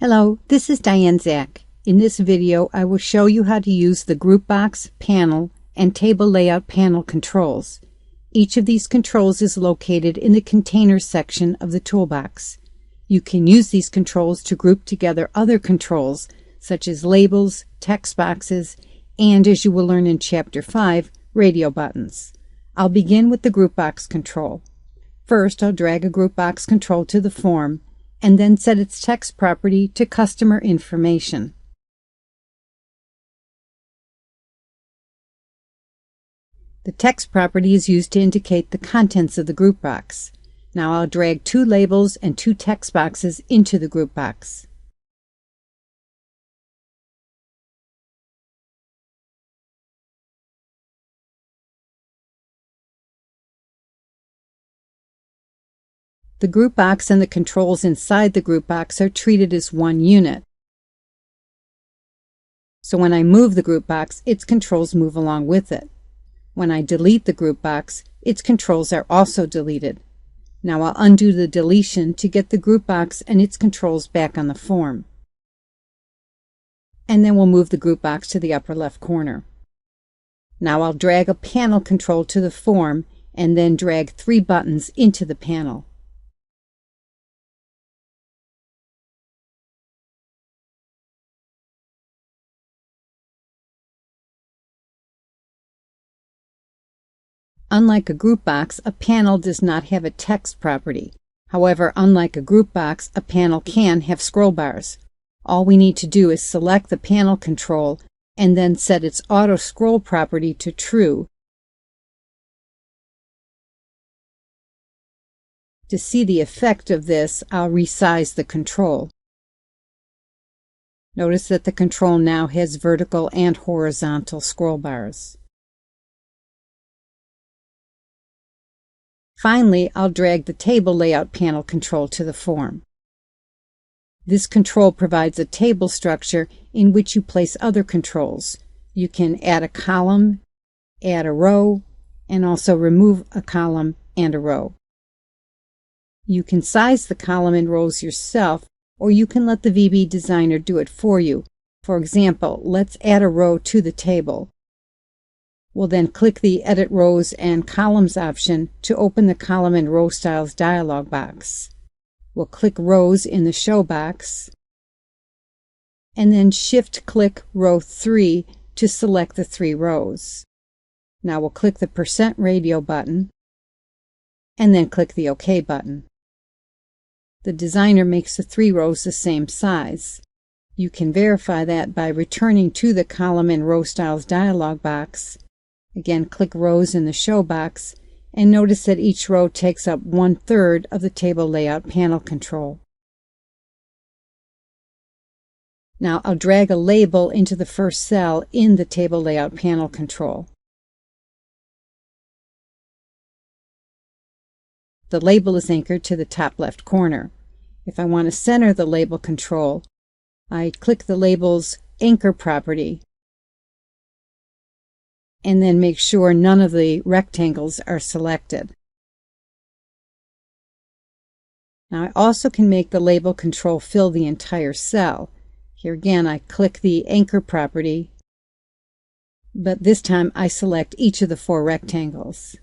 Hello, this is Diane Zach. In this video, I will show you how to use the GroupBox panel and Table Layout Panel controls. Each of these controls is located in the Containers section of the toolbox. You can use these controls to group together other controls, such as labels, text boxes, and, as you will learn in Chapter 5, radio buttons. I'll begin with the GroupBox control. First, I'll drag a GroupBox control to the form, and then set its text property to customer information. The text property is used to indicate the contents of the GroupBox. Now I'll drag two labels and two text boxes into the GroupBox. The GroupBox and the controls inside the GroupBox are treated as one unit. So when I move the GroupBox, its controls move along with it. When I delete the GroupBox, its controls are also deleted. Now I'll undo the deletion to get the GroupBox and its controls back on the form. And then we'll move the GroupBox to the upper left corner. Now I'll drag a panel control to the form and then drag three buttons into the panel. Unlike a GroupBox, a panel does not have a text property. However, unlike a GroupBox, a panel can have scroll bars. All we need to do is select the panel control and then set its auto scroll property to true. To see the effect of this, I'll resize the control. Notice that the control now has vertical and horizontal scroll bars. Finally, I'll drag the Table Layout Panel control to the form. This control provides a table structure in which you place other controls. You can add a column, add a row, and also remove a column and a row. You can size the column and rows yourself, or you can let the VB designer do it for you. For example, let's add a row to the table. We'll then click the Edit Rows and Columns option to open the Column and Row Styles dialog box. We'll click Rows in the Show box, and then Shift-click Row 3 to select the 3 rows. Now we'll click the % Radio button, and then click the OK button. The designer makes the 3 rows the same size. You can verify that by returning to the Column and Row Styles dialog box. Again, click Rows in the Show box, and notice that each row takes up 1/3 of the Table Layout Panel control. Now I'll drag a label into the first cell in the Table Layout Panel control. The label is anchored to the top left corner. If I want to center the label control, I click the label's Anchor property, and then make sure none of the rectangles are selected. Now I also can make the label control fill the entire cell. Here again I click the Anchor property, but this time I select each of the 4 rectangles.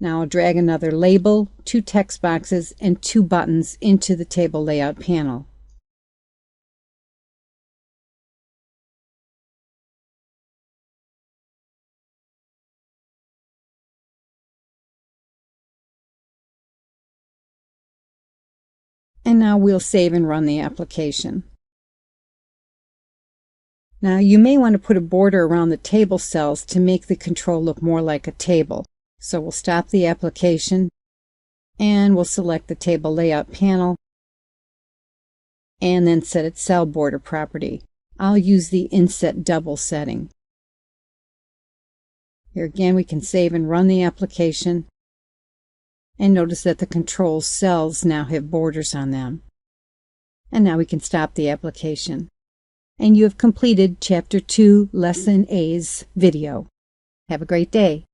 Now I'll drag another label, 2 text boxes, and 2 buttons into the Table Layout panel. And now we'll save and run the application. Now you may want to put a border around the table cells to make the control look more like a table. So we'll stop the application, and we'll select the Table Layout panel, and then set its cell border property. I'll use the Inset Double setting. Here again we can save and run the application. And notice that the control cells now have borders on them. And now we can stop the application. And you have completed Chapter 2, Lesson A's video. Have a great day.